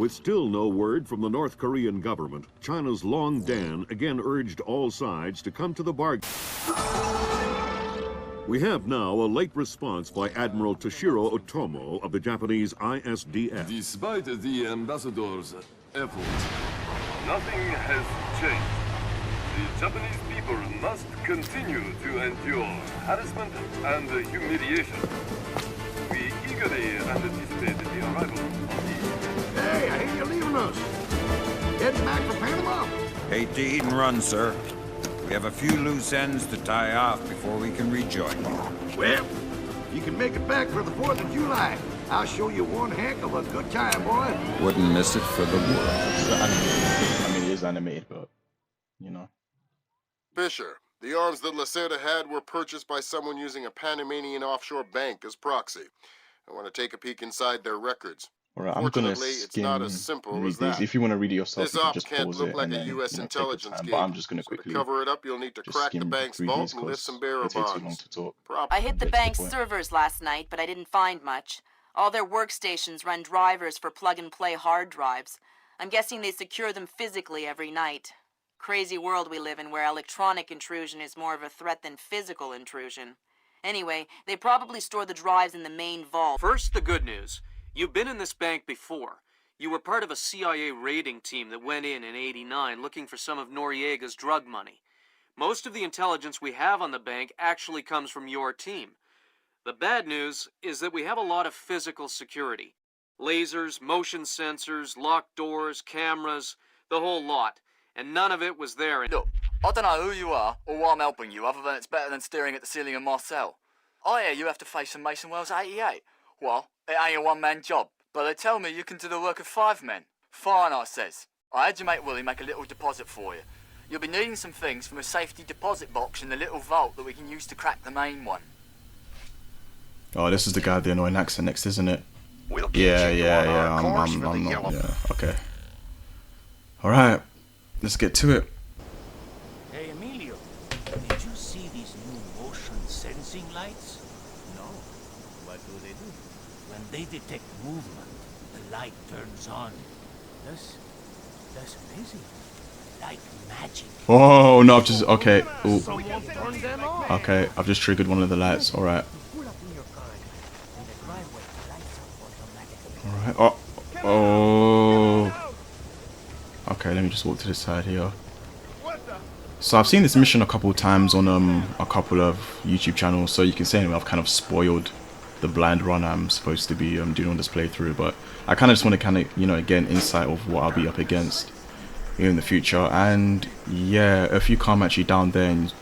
With still no word from the North Korean government, China's Long Dan again urged all sides to come to the bargain. We have now a late response by Admiral Toshiro Otomo of the Japanese ISDF. Despite the ambassador's efforts, nothing has changed. The Japanese people must continue to endure harassment and humiliation. We eagerly anticipate the arrival of the... Hey, I hear you're leaving us. Heading back for Panama? Hate to eat and run, sir. We have a few loose ends to tie off before we can rejoin you. Well, you can make it back for the 4th of July. I'll show you one heck of a good time, boy. Wouldn't miss it for the world. I mean, it is animated, but, you know. Fisher, the arms that Lacerda had were purchased by someone using a Panamanian offshore bank as proxy. I want to take a peek inside their records. Alright, I'm gonna It's not as simple read as these. that. If you want to read it yourself, This you can op just can't pause look it like and a then, U.S. take your intelligence time. gig. But I'm just gonna So to quickly cover it up, you'll need to just crack the skim bank's through vault these and lift some bearer because it takes too long bonds. to talk. I hit the Get to bank's point. servers last night, but I didn't find much. All their workstations run drivers for plug-and-play hard drives. I'm guessing they secure them physically every night. Crazy world we live in where electronic intrusion is more of a threat than physical intrusion. Anyway, they probably store the drives in the main vault. First, the good news. You've been in this bank before. You were part of a CIA raiding team that went in '89 looking for some of Noriega's drug money. Most of the intelligence we have on the bank actually comes from your team. The bad news is that we have a lot of physical security. Lasers, motion sensors, locked doors, cameras, the whole lot. And none of it was there. Look, I don't know who you are or why I'm helping you, other than it's better than staring at the ceiling of my cell. I hear you have to face some Mason Wells 88. Well, it ain't a one-man job, but they tell me you can do the work of 5 men. Fine, I says. I had your mate Willie make a little deposit for you. You'll be needing some things from a safety deposit box in the little vault that we can use to crack the main one. Oh, this is the guy with the annoying accent next, isn't it? We'll Yeah. I'm not. Yeah. Okay. All right. Let's get to it. Hey, Emilio, did you see these new motion sensing lights? No. What do? When they detect movement, the light turns on. That's amazing. Like magic. Oh no! I've just okay. Ooh. Someone turned them on. Okay, I've just triggered one of the lights. All right. All right. Oh. Okay, let me just walk to the side here. So I've seen this mission a couple of times on a couple of YouTube channels, so you can say I've kind of spoiled the blind run I'm supposed to be doing on this playthrough, but I kind of just want to get an insight of what I'll be up against in the future. And yeah, if you come actually down there and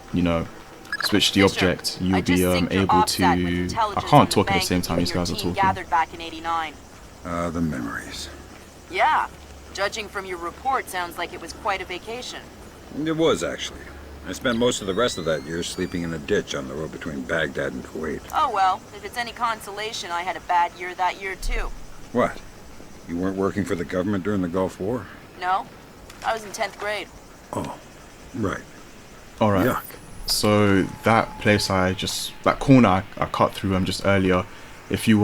switch the object, you'll be able to. I can't talk at the same time these guys are talking. Gathered back in '89. The memories. Yeah. Judging from your report, sounds like it was quite a vacation. It was, actually. I spent most of the rest of that year sleeping in a ditch on the road between Baghdad and Kuwait. Oh well, if it's any consolation, I had a bad year that year too. What? You weren't working for the government during the Gulf War? No, I was in 10th grade. Oh, right. All right. Yuck. So that place that corner I cut through just earlier, if you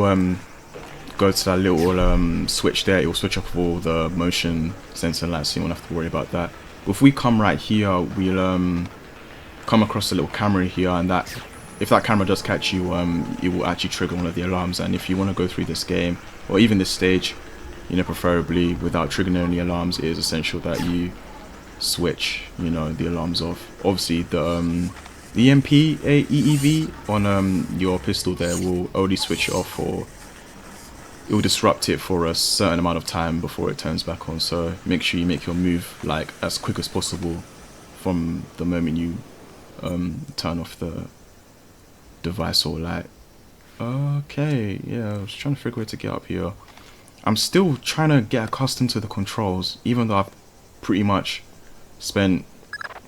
go to that little switch there, it will switch off all the motion sensor lights, so you won't have to worry about that. If we come right here, we'll come across a little camera here, and if that camera does catch you, it will actually trigger one of the alarms. And if you want to go through this game, or even this stage, preferably without triggering any alarms, it is essential that you switch the alarms off. Obviously the EMP EEV on your pistol there will only switch it off, or it will disrupt it for a certain amount of time before it turns back on. So make sure you make your move like as quick as possible from the moment you turn off the device or light. Okay, yeah, I was trying to figure out to get up here. I'm still trying to get accustomed to the controls, even though I've pretty much spent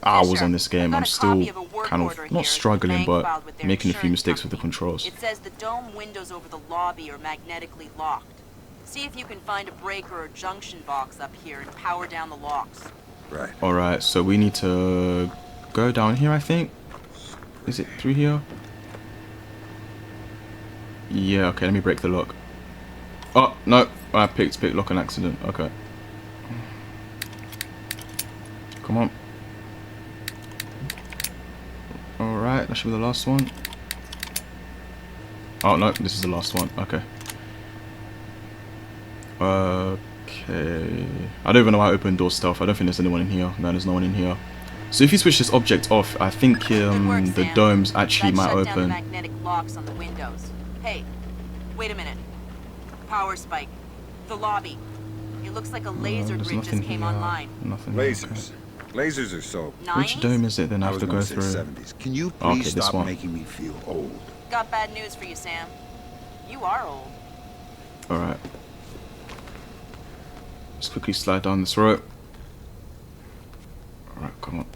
hours on this game. I'm still kind of not struggling, but making a few mistakes with the controls. It says the dome windows over the lobby are magnetically locked. See if you can find a breaker or junction box up here and power down the locks. Right. Alright, so we need to go down here, I think. Is it through here? Yeah, okay, let me break the lock. Oh, no. I picked lock and accident. Okay. Come on. Alright, that should be the last one. Oh no, this is the last one. Okay. Okay. I don't even know how to open door stealth. I don't think there's anyone in here. No, there's no one in here. So if you switch this object off, I think the domes actually might Shut down the open. magnetic locks on the windows. Hey, wait a minute. Power spike. The lobby. It looks like a laser There's grid nothing just came here. online. Nothing. Lasers. Lasers are so... Which Nines? dome is it then I I have was to gonna go say through? 70s. Can you Okay, please this stop one. making me feel old? Got bad news for you, Sam. You are old. Alright. Let's quickly slide down this rope. Alright, come on.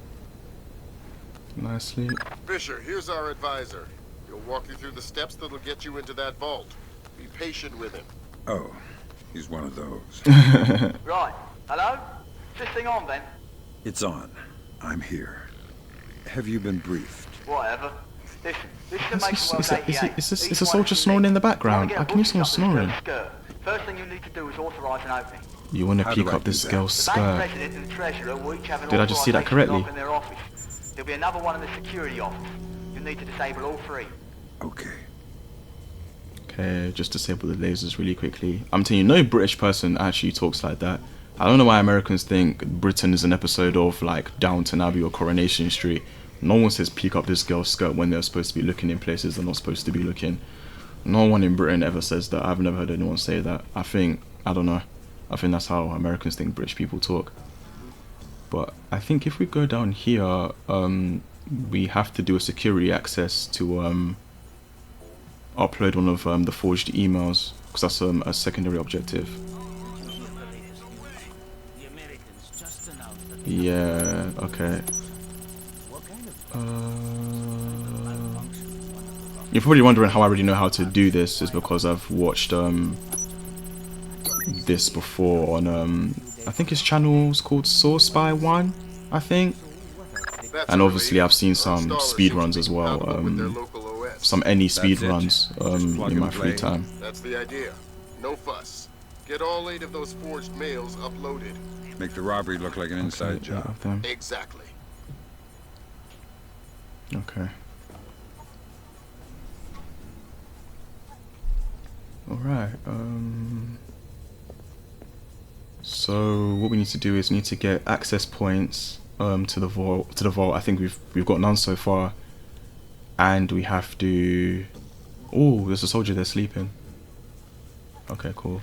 Nicely. Fisher, here's our advisor. He'll walk you through the steps that'll get you into that vault. Be patient with him. Oh, he's one of those. Right. Hello? Is this thing on, then? It's on. I'm here. Have you been briefed? Whatever. Listen, this is the Is Mason Wells 88. this a soldier snoring in the background? I can hear someone snoring. First thing you need to do is authorize an opening. You want to How peek do I up do this that? girl's The bank skirt. president and the treasurer will each have an Did I just see that authorization correctly? lock in their office. There'll be another one in the security office. You'll need to disable all three. Okay. Okay, just disable the lasers really quickly. I'm telling you, no British person actually talks like that. I don't know why Americans think Britain is an episode of like Downton Abbey or Coronation Street. No one says peek up this girl's skirt when they're supposed to be looking in places they're not supposed to be looking. No one in Britain ever says that. I've never heard anyone say that. I don't know. I think that's how Americans think British people talk. But I think if we go down here, we have to do a security access to upload one of the forged emails, because that's a secondary objective. Yeah, okay. You're probably wondering how I already know how to do this. Is because I've watched this before on I think his channel's called Source Spy 1, I think. That's And a obviously relief. I've seen Our some installers speed seem to runs be as well. compatible with their local OS. Some any speed That's it? runs Just plug in my and free play? time. That's the idea. No fuss. Get all 8 of those forged mails uploaded. Make the robbery look like an inside Okay, job. of them. Exactly. Okay. Alright, so what we need to do is need to get access points to the vault. I think we've got none so far. And we have to... Oh, there's a soldier there sleeping. Okay, cool.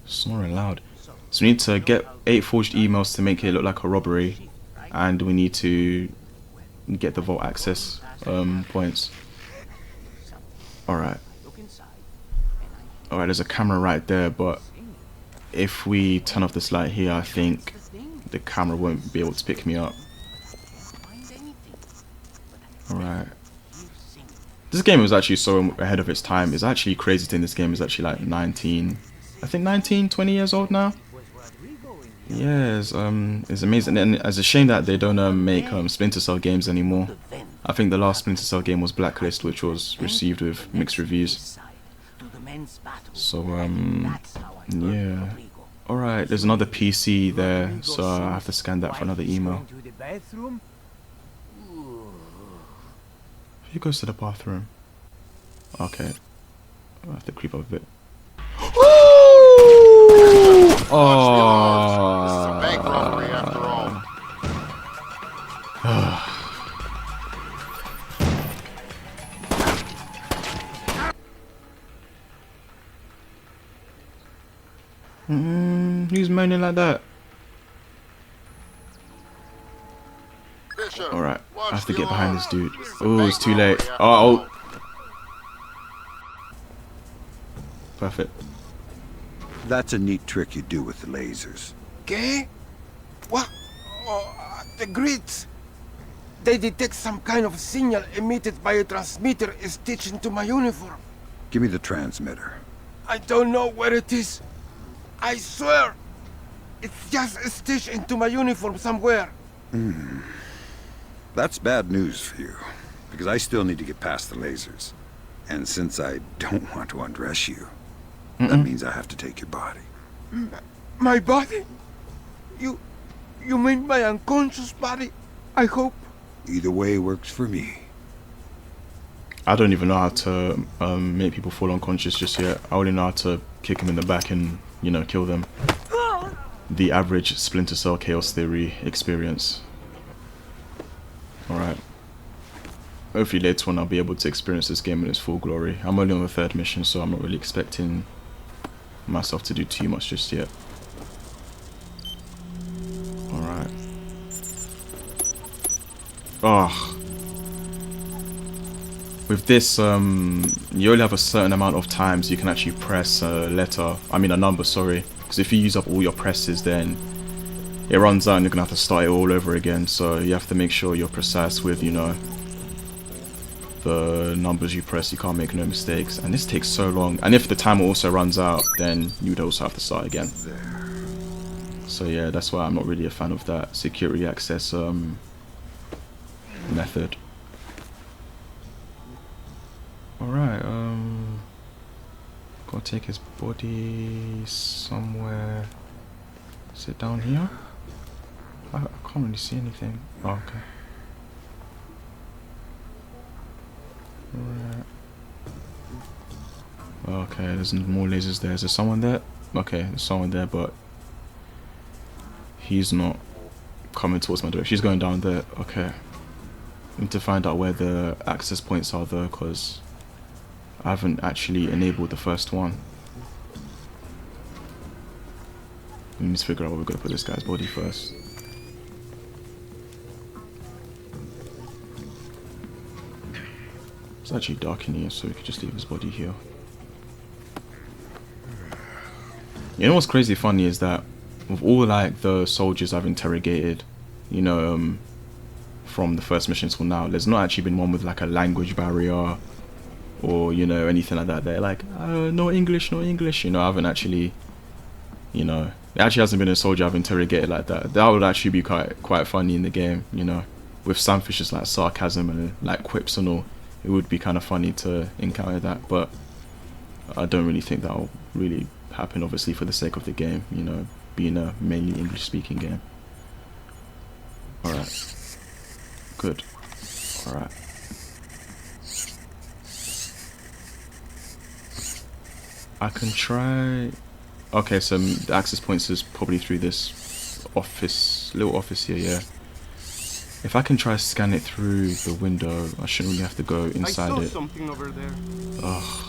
Snoring loud. So we need to get 8 forged emails to make it look like a robbery. And we need to get the vault access points. Alright. Alright, there's a camera right there, but if we turn off this light here, I think the camera won't be able to pick me up. Alright. This game was actually so ahead of its time. It's actually crazy to think this game is actually like 19, 20 years old now. Yes, it's amazing, and it's a shame that they don't make Splinter Cell games anymore. I think the last Splinter Cell game was Blacklist, which was received with mixed reviews. So yeah. Alright, there's another PC there, so I have to scan that for another email. Who goes to the bathroom? Okay. I have to creep up a bit. Oh. Bank robbery after all. Who's moaning like that? Fisher, Alright, I watch have to the get behind alarm. this dude. This is a Oh, bank it's too late. robbery after Oh, all. perfect. That's a neat trick you do with the lasers. ¿Qué? What? Oh, the grids. They detect some kind of signal emitted by a transmitter stitched into my uniform. Give me the transmitter. I don't know where it is. I swear. It's just stitched into my uniform somewhere. That's bad news for you, because I still need to get past the lasers. And since I don't want to undress you, that means I have to take your body. My body? You mean my unconscious body? I hope. Either way works for me. I don't even know how to make people fall unconscious just yet. I only know how to kick them in the back and, you know, kill them. The average Splinter Cell Chaos Theory experience. Alright. Hopefully later on I'll be able to experience this game in its full glory. I'm only on the 3rd mission, so I'm not really expecting myself to do too much just yet. Alright. Oh. With this, you only have a certain amount of times you can actually press a number, sorry. Because if you use up all your presses, then it runs out and you're going to have to start it all over again. So you have to make sure you're precise with, you know, the numbers you press. You can't make no mistakes. And this takes so long. And if the timer also runs out, then you'd also have to start again. So yeah, that's why I'm not really a fan of that security access method. Alright, gotta take his body somewhere. Is it down here? I can't really see anything. Oh, okay. Alright. Okay, there's more lasers there. Is there someone there? Okay, there's someone there, but he's not coming towards my direction. She's going down there. Okay. I need to find out where the access points are though, because I haven't actually enabled the first one. We need to figure out where we're going to put this guy's body first. It's actually dark in here, so we could just leave his body here. You know what's crazy funny is that with all like the soldiers I've interrogated, you know, from the first mission till now, there's not actually been one with like a language barrier or, you know, anything like that. They're like, no English, no English. You know, I haven't actually, you know, there actually hasn't been a soldier I've interrogated like that. That would actually be quite funny in the game, you know, with some fishes like sarcasm and like quips and all. It would be kind of funny to encounter that, but I don't really think that'll really happen, obviously, for the sake of the game, you know, being a mainly English speaking game. Alright. Good. Alright. I can try... Okay, so the access points is probably through this office, little office here, yeah. If I can try to scan it through the window, I shouldn't really have to go inside it. Something over there. Ugh.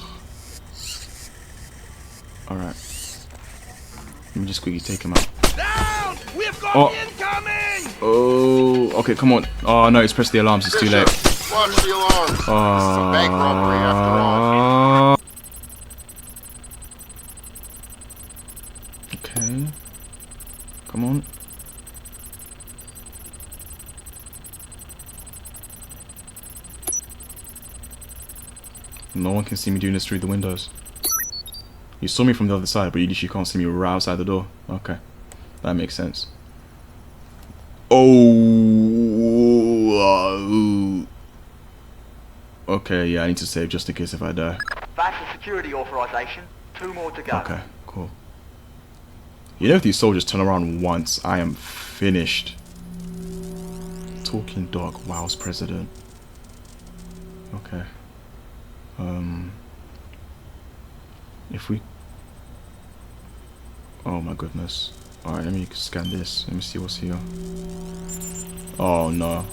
Alright. Let me just quickly take him out. Down! We've got incoming! Oh, okay, come on. Oh no, it's pressed the alarms, it's too late. Watch the alarms. This is a bank robbery after all. Okay. Come on. No one can see me doing this through the windows. You saw me from the other side, but you literally can't see me right outside the door. Okay. That makes sense. Oh. Okay, yeah, I need to save just in case if I die. That's the security authorization. 2 more to go. Okay, cool. You know, if these soldiers turn around once, I am finished. Talking dog, WoW's president. Okay. If we... Oh my goodness. Alright, let me scan this. Let me see what's here. Oh no.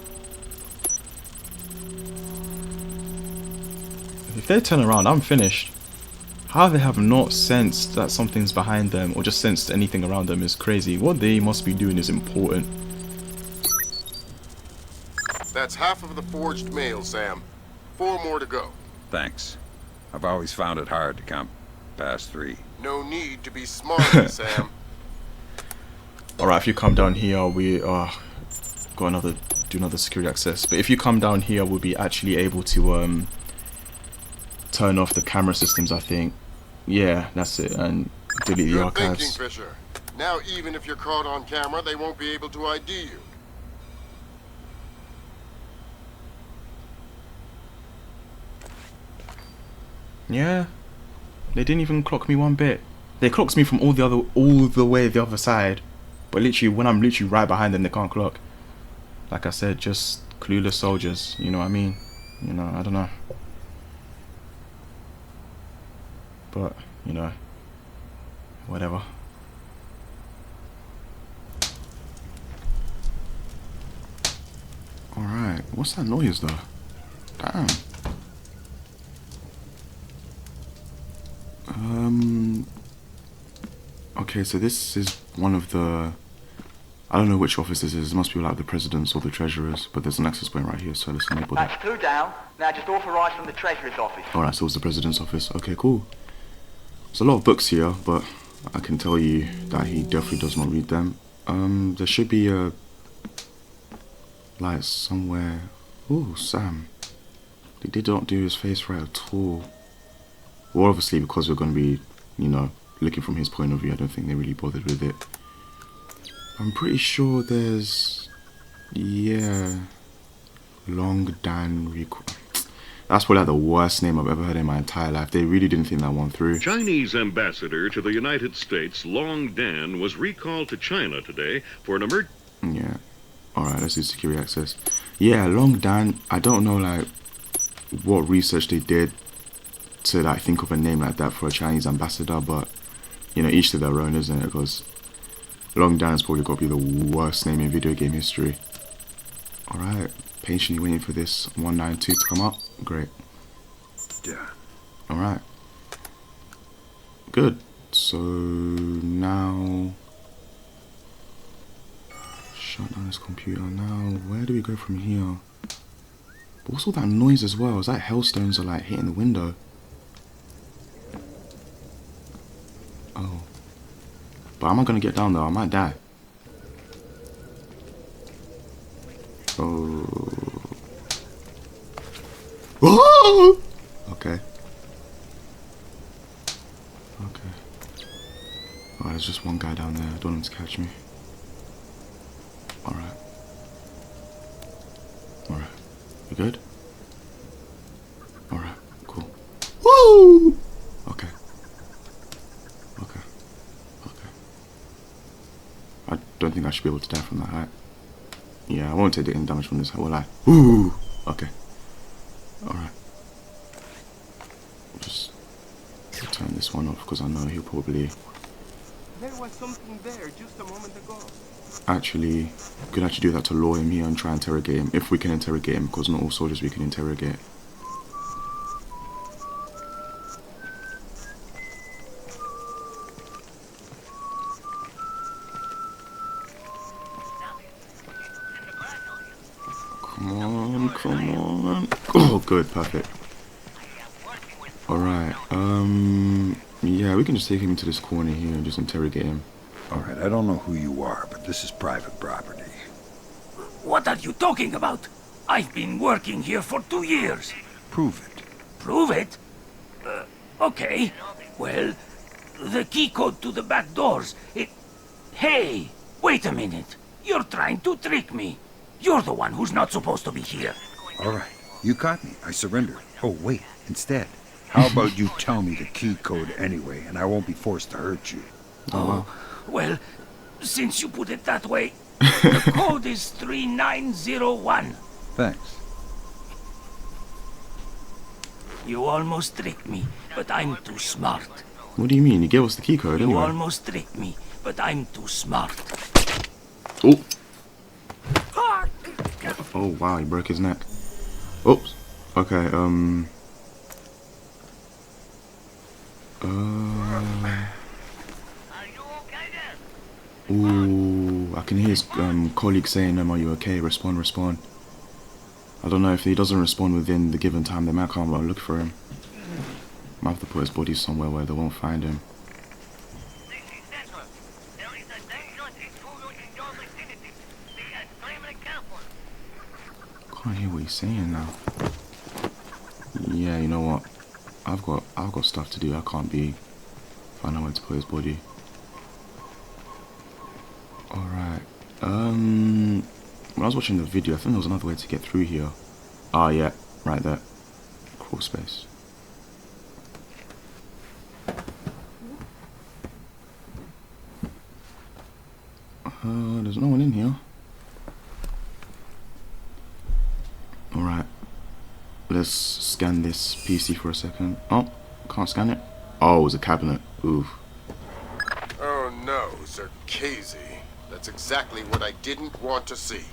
If they turn around, I'm finished. How they have not sensed that something's behind them or just sensed anything around them is crazy. What they must be doing is important. That's half of the forged mail, Sam. 4 more to go. Thanks. I've always found it hard to count past 3. No need to be smart, Sam. Alright, if you come down here, we do another security access. But if you come down here, we'll be actually able to turn off the camera systems, I think. Yeah, that's it, and delete the archives. Thinking, Fisher. Now, even if you're caught on camera, they won't be able to ID you. Yeah, they didn't even clock me one bit. They clocks me from all the way the other side, but literally when I'm literally right behind them, they can't clock. Like I said, just clueless soldiers. You know what I mean? You know, I don't know. But you know, whatever. All right, what's that noise though? Damn. Okay, so this is one of the... I don't know which office this is. It must be like the president's or the treasurer's, but there's an access point right here, so let's enable that. That's 2 down. Now just authorise from the treasurer's office. Alright, so it's the president's office. Okay, cool. There's a lot of books here, but I can tell you that he definitely does not read them. There should be a... like somewhere... Ooh, Sam. They did not do his face right at all. Well, obviously, because we're going to be, you know, looking from his point of view, I don't think they really bothered with it. I'm pretty sure there's... yeah... Long Dan... That's probably like the worst name I've ever heard in my entire life. They really didn't think that one through. Chinese ambassador to the United States, Long Dan, was recalled to China today for an emergency. Yeah. Alright, let's do security access. Yeah, Long Dan, I don't know, like, what research they did to, like, think of a name like that for a Chinese ambassador, but, you know, each to their own, isn't it? Because Long Dan's probably got to be the worst name in video game history. Alright, patiently waiting for this 192 to come up. Great. Yeah. Alright. Good. So, now... shut down this computer. Now, where do we go from here? But what's all that noise as well? Is that hailstones are like hitting the window? Oh. But am I gonna get down there? I might die. Oh. Oh! Okay. Okay. Oh, there's just one guy down there. I don't want him to catch me. Alright. Alright. You good? Alright, cool. Woo! Okay. Okay. Okay. I don't think I should be able to die from that height. Yeah, I won't take any damage from this height, will I? Ooh! Okay. Alright. Just turn this one off because I know he'll probably... There was something there just a moment ago. Actually, we could actually do that to lure him here and try and interrogate him, if we can interrogate him, because not all soldiers we can interrogate. Come on, come on. Oh, good, perfect. Alright, yeah, we can just take him into this corner here and just interrogate him. Alright, I don't know who you are, but this is private property. What are you talking about? I've been working here for 2 years. Prove it. Prove it? Okay. Well, the key code to the back doors, it... Hey, wait a minute. You're trying to trick me. You're the one who's not supposed to be here. Alright, you caught me. I surrender. Oh, wait, instead, how about you tell me the key code anyway, and I won't be forced to hurt you? Oh, well, since you put it that way, the code is 3901. Thanks. You almost tricked me, but I'm too smart. What do you mean? You gave us the key code anyway. You almost tricked me, but I'm too smart. Oh. Oh, wow, he broke his neck. Oops. Okay, ooh, I can hear his colleague saying, are you okay? Respond, respond. I don't know, if he doesn't respond within the given time, they might come and look for him. Might have to put his body somewhere where they won't find him. Can't hear what he's saying now. Yeah, you know what? I've got stuff to do. I can't be finding where to put his body. Alright. When I was watching the video, I think there was another way to get through here. Ah, yeah, right there. Crawl space. There's no one in here. Alright. Let's scan this PC for a second. Oh, can't scan it. Oh, it was a cabinet. Oof. Oh no, Zerkezi. That's exactly what I didn't want to see.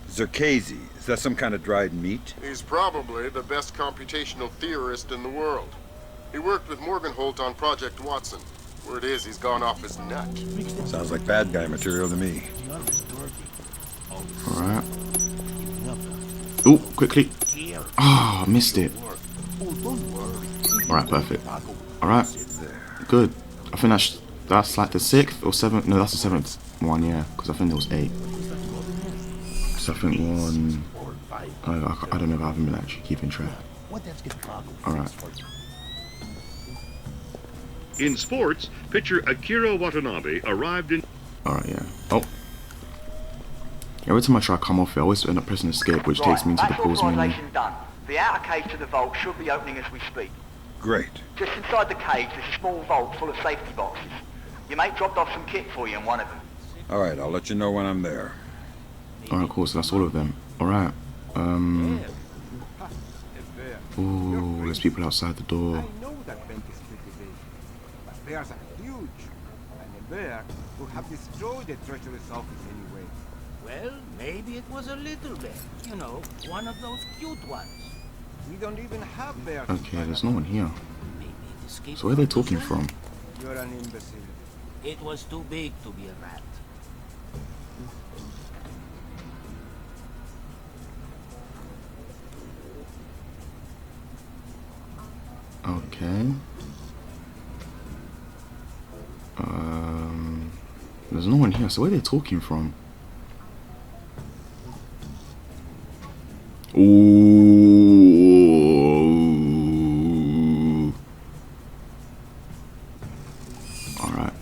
Zerkezi, is that some kind of dried meat? He's probably the best computational theorist in the world. He worked with Morgenholt on Project Watson. Word is he's gone off his nut. Sounds like bad guy material to me. Alright. Ooh, quickly. Ah, oh, missed it. Alright, perfect. Alright. Good. I think that's like the 6th or 7th. No, that's the 7th one, yeah. Because I think there was 8. So I think one... I don't know if I haven't been actually keeping track. Alright. In sports, pitcher Akira Watanabe arrived in... Alright, yeah. Oh. Every time I try to come off it, I always end up pressing escape, which takes me into the pause menu. Done. The outer cage to the vault should be opening as we speak. Great. Just inside the cage, there's a small vault full of safety boxes. Your mate dropped off some kit for you in one of them. Alright, I'll let you know when I'm there. Alright, cool, so that's all of them. Alright. Ooh, there's people outside the door. I know that bank is pretty big, but bears are huge, and a bear would have destroyed the treasurer's office anyway. Well, maybe it was a little bear. You know, one of those cute ones. We don't even have bears. Okay, there's no one here. Maybe it escaped So where are they from talking the from? You're an imbecile. It was too big to be a rat. Okay. There's no one here, so where are they talking from? Ooh. Alright.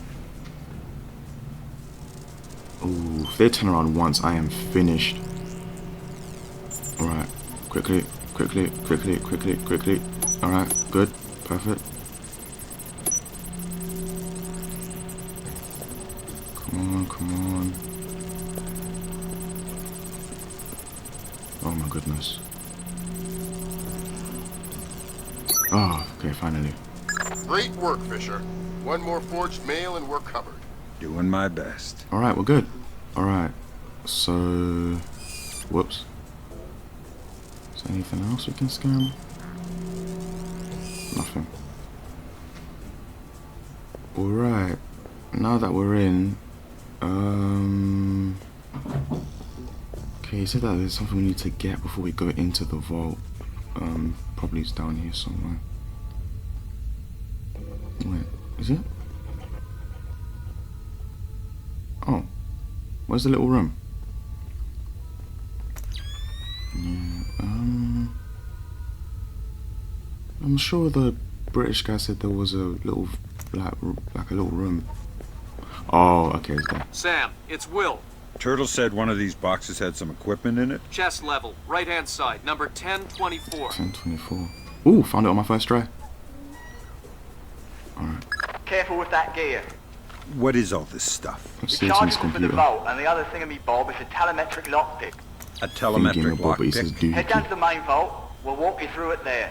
Ooh, if they turn around once, I am finished. Alright. Quickly, quickly, quickly, quickly, quickly. Alright, good. Perfect. Come on, come on. Oh my goodness. Oh, okay, finally. Great work, Fisher. One more forged mail and we're covered. Doing my best. Alright, we're good. Alright. So... Whoops. Is there anything else we can scan? Nothing. Alright. Now that we're in... Okay, he said that there's something we need to get before we go into the vault. Probably it's down here somewhere. Wait, is it? Oh. Where's the little room? Yeah, I'm sure the British guy said there was a little, like a little room. Oh, okay, it's there. Sam, it's Will. Turtle said one of these boxes had some equipment in it. Chest level, right-hand side, number 1024. 1024. Ooh, found it on my first try. Alright. Careful with that gear. What is all this stuff? Let's The see what's on this charges are for the computer. vault, and the other thingamy-bob is a telemetric lockpick. A Thinking telemetric about, but he says lockpick. Head down to doohickey. the main vault. We'll walk you through it there.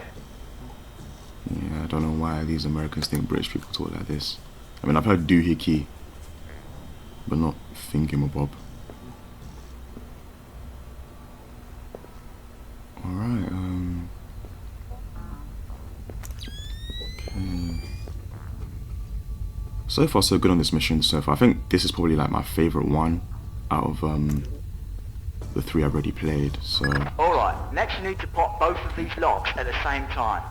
Yeah, I don't know why these Americans think British people talk like this. I mean, I've heard doohickey, but not thingamabob. Alright, okay. So far so good on this mission so far. I think this is probably like my favorite one out of the 3 I've already played, so... Alright, next you need to pop both of these locks at the same time.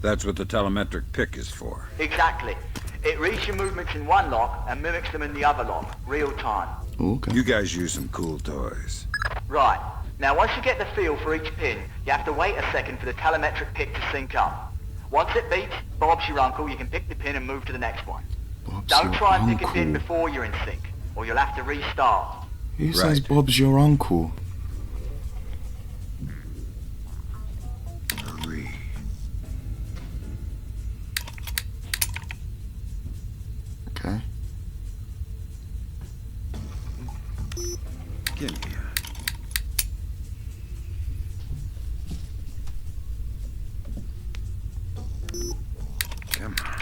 That's what the telemetric pick is for. Exactly. It reads your movements in one lock and mimics them in the other lock, real time. Okay. You guys use some cool toys. Right. Now once you get the feel for each pin, you have to wait a second for the telemetric pick to sync up. Once it beeps, Bob's your uncle, you can pick the pin and move to the next one. Bob's Don't your try and pick a pin uncle. before you're in sync, or you'll have to restart. Who says Right. Bob's your uncle? Three. Okay. Come on.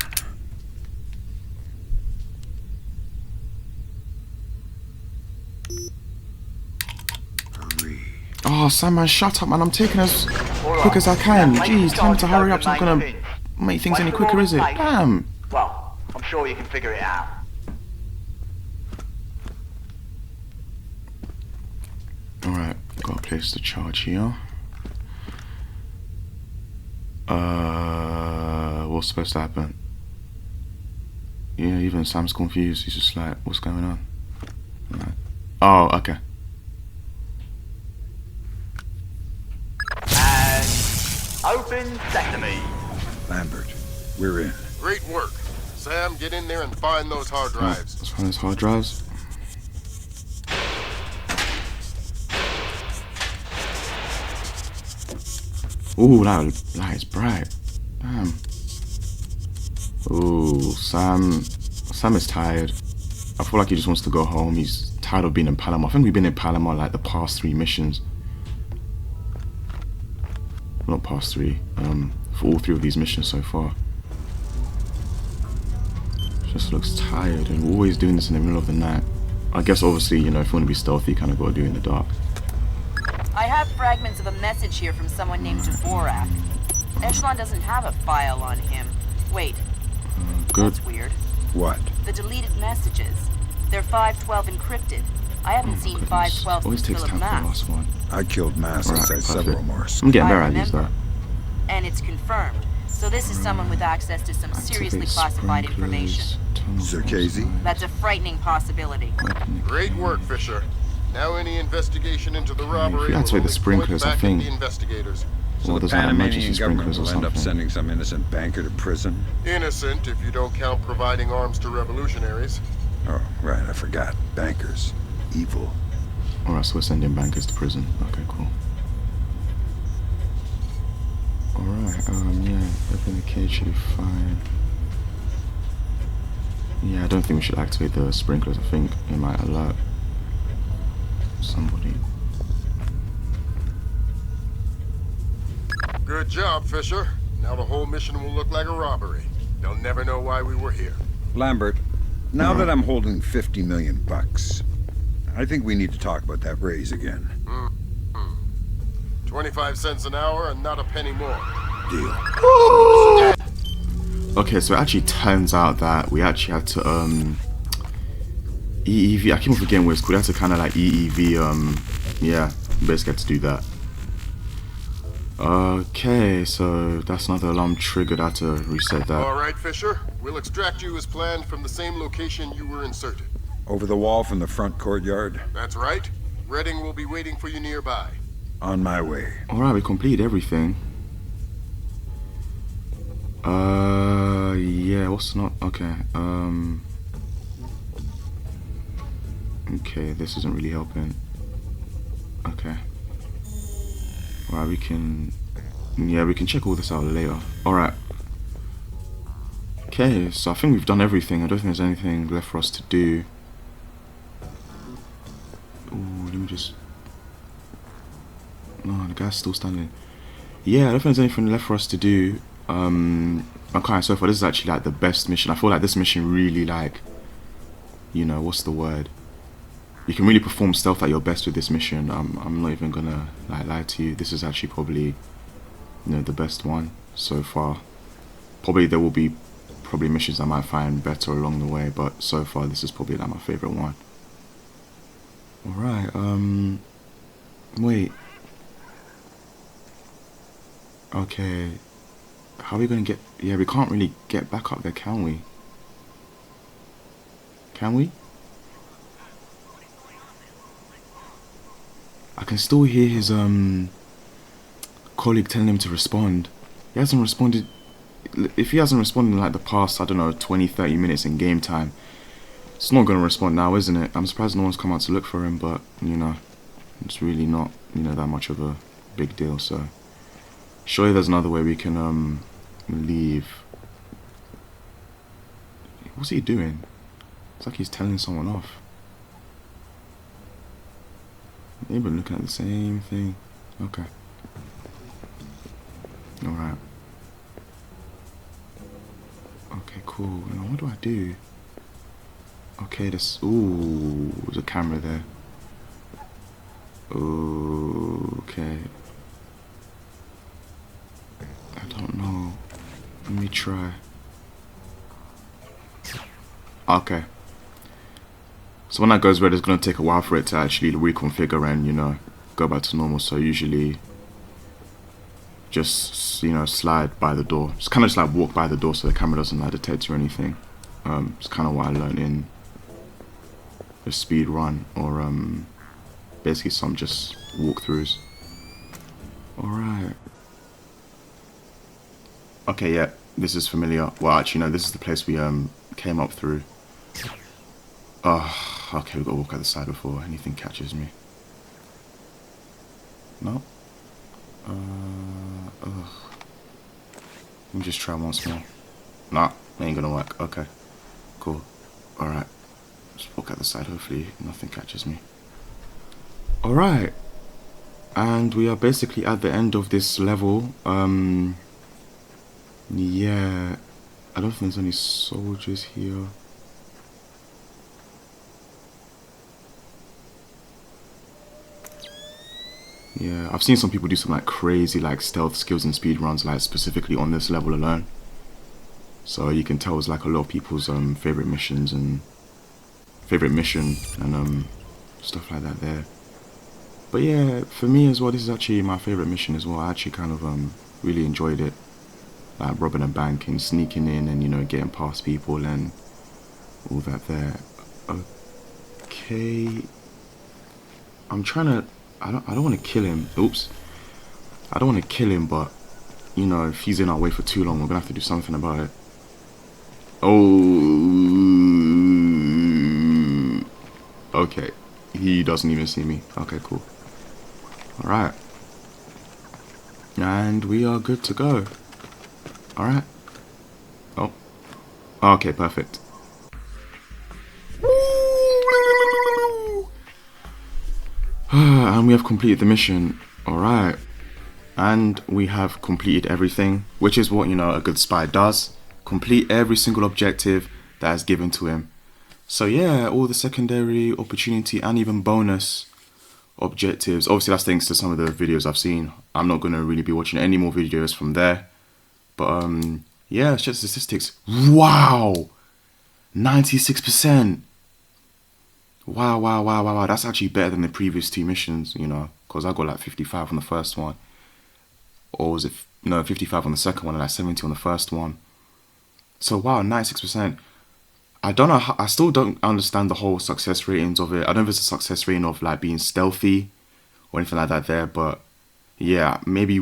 Hurry. Oh, Sam, man, shut up, man. I'm taking as quick as I can. Jeez, tell me to hurry up. It's not gonna make things any quicker, is it? Damn. Well, I'm sure you can figure it out. Alright, got a place to charge here. What's supposed to happen? Yeah, even Sam's confused. He's just like, what's going on? Right. Oh, okay. And open sesame. Lambert, we're in. Great work. Sam, get in there and find those hard Right, drives. let's find those hard drives. Ooh, that light is bright. Damn. Ooh, Sam is tired. I feel like he just wants to go home. He's tired of being in Panama. I think we've been in Panama like the past 3 missions. Not past 3. For all 3 of these missions so far. Just looks tired, and we're always doing this in the middle of the night. I guess obviously, you know, if you want to be stealthy, you kind of got to do it in the dark. I have fragments of a message here from someone named Dvorak. Echelon doesn't have a file on him. Wait. Good. That's weird. What? The deleted messages. They're 512 encrypted. I haven't seen 512 Always since takes Philip time for the Mass. last one. I killed Mass Alright, outside several more. I'm getting better I at these though. remember. And it's confirmed. So this is someone with access to some seriously classified information. Zerkazy? That's a frightening possibility. Great work, Fisher. Now any investigation into the robbery you activate will the only sprinklers, point I back think. at the investigators. So Well, the there's like emergency Panamanian government sprinklers or will end up something. sending some innocent banker to prison? Innocent if you don't count providing arms to revolutionaries. Oh, right, I forgot. Bankers. Evil. Alright, so we're sending bankers to prison. Okay, cool. Alright, yeah, everything in the cage should be fine. Yeah, I don't think we should activate the sprinklers. I think it might alert somebody. Good job, Fisher. Now the whole mission will look like a robbery. They'll never know why we were here. Lambert, now that I'm holding 50 million bucks, I think we need to talk about that raise again. 25 cents an hour and not a penny more. Deal. Okay, so it actually turns out that we actually had to EEV, I keep on forgetting what it's called. We had to kind of like EEV, yeah, basically had to do that. Okay, so that's another alarm triggered. I had to reset that. All right, Fisher. We'll extract you as planned from the same location you were inserted. Over the wall from the front courtyard? That's right. Redding will be waiting for you nearby. On my way. Alright, we completed everything. Yeah, what's not... Okay, okay, this isn't really helping. Okay. Alright, we can... Yeah, we can check all this out later. Alright. Okay, so I think we've done everything. I don't think there's anything left for us to do. Ooh, let me just... No, the guy's still standing. Yeah, I don't think there's anything left for us to do. Okay, so far this is actually like the best mission. I feel like this mission really like, you know, what's the word? You can really perform stealth at your best with this mission. I'm not even gonna like lie to you. This is actually probably, you know, the best one so far. Probably there will be missions I might find better along the way, but so far this is probably like my favorite one. Alright, wait. Okay. How are we gonna get... Yeah, we can't really get back up there, can we? Can we? I can still hear his colleague telling him to respond. He hasn't responded. If he hasn't responded in like the past, I don't know, 20-30 minutes in game time, it's not gonna respond now, isn't it? I'm surprised no one's come out to look for him, but you know, it's really not, you know, that much of a big deal. So surely there's another way we can leave. What's he doing? It's like he's telling someone off. They've been looking at the same thing. Okay. Alright. Okay, cool. Now what do I do? Okay, this. Ooh, there's a camera there. Ooh, okay. I don't know. Let me try. Okay. So when that goes red, it's going to take a while for it to actually reconfigure and, you know, go back to normal. So usually just, you know, slide by the door. Just kind of just like walk by the door so the camera doesn't like detect you or anything. It's kind of what I learned in the speed run, or basically some just walkthroughs. Alright. Okay, yeah, this is familiar. Well, actually, no, this is the place we came up through. Oh, okay, we've got to walk out the side before anything catches me. No? Ugh. Let me just try once more. Nah, ain't gonna work. Okay, cool. Alright. Just walk out the side, hopefully nothing catches me. Alright. And we are basically at the end of this level. Yeah. I don't think there's any soldiers here. Yeah, I've seen some people do some like crazy like stealth skills and speed runs, like specifically on this level alone. So you can tell it's like a lot of people's favorite missions and stuff like that there. But yeah, for me as well, this is actually my favorite mission as well. I actually kind of really enjoyed it, like robbing a bank and sneaking in and, you know, getting past people and all that there. Okay, I'm trying to. I don't want to kill him. Oops. I don't want to kill him, but, you know, if he's in our way for too long, we're gonna have to do something about it. Oh. Okay. He doesn't even see me. Okay, cool. Alright. And we are good to go. Alright. Oh. Okay, perfect. And we have completed the mission. Alright. And we have completed everything, which is what, you know, a good spy does. Complete every single objective that is given to him. So yeah, all the secondary, opportunity, and even bonus objectives. Obviously, that's thanks to some of the videos I've seen. I'm not going to really be watching any more videos from there. But yeah, it's just statistics. Wow! 96%. Wow. That's actually better than the previous two missions, you know, because I got like 55 on the first one. Or was it, no, 55 on the second one and like 70 on the first one. So wow, 96%. I don't know how, I still don't understand the whole success ratings of it. I don't know if it's a success rating of like being stealthy or anything like that there, but yeah, maybe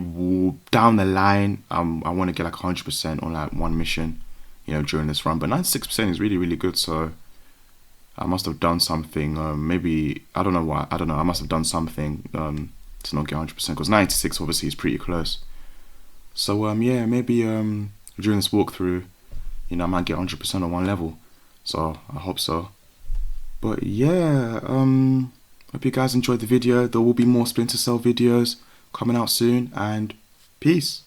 down the line, I want to get like 100% on like one mission, you know, during this run. But 96% is really, really good, so I must have done something, maybe, I don't know why, I must have done something to not get 100%, because 96 obviously is pretty close. So yeah, maybe during this walkthrough, you know, I might get 100% on one level, so I hope so. But yeah, hope you guys enjoyed the video. There will be more Splinter Cell videos coming out soon, and peace.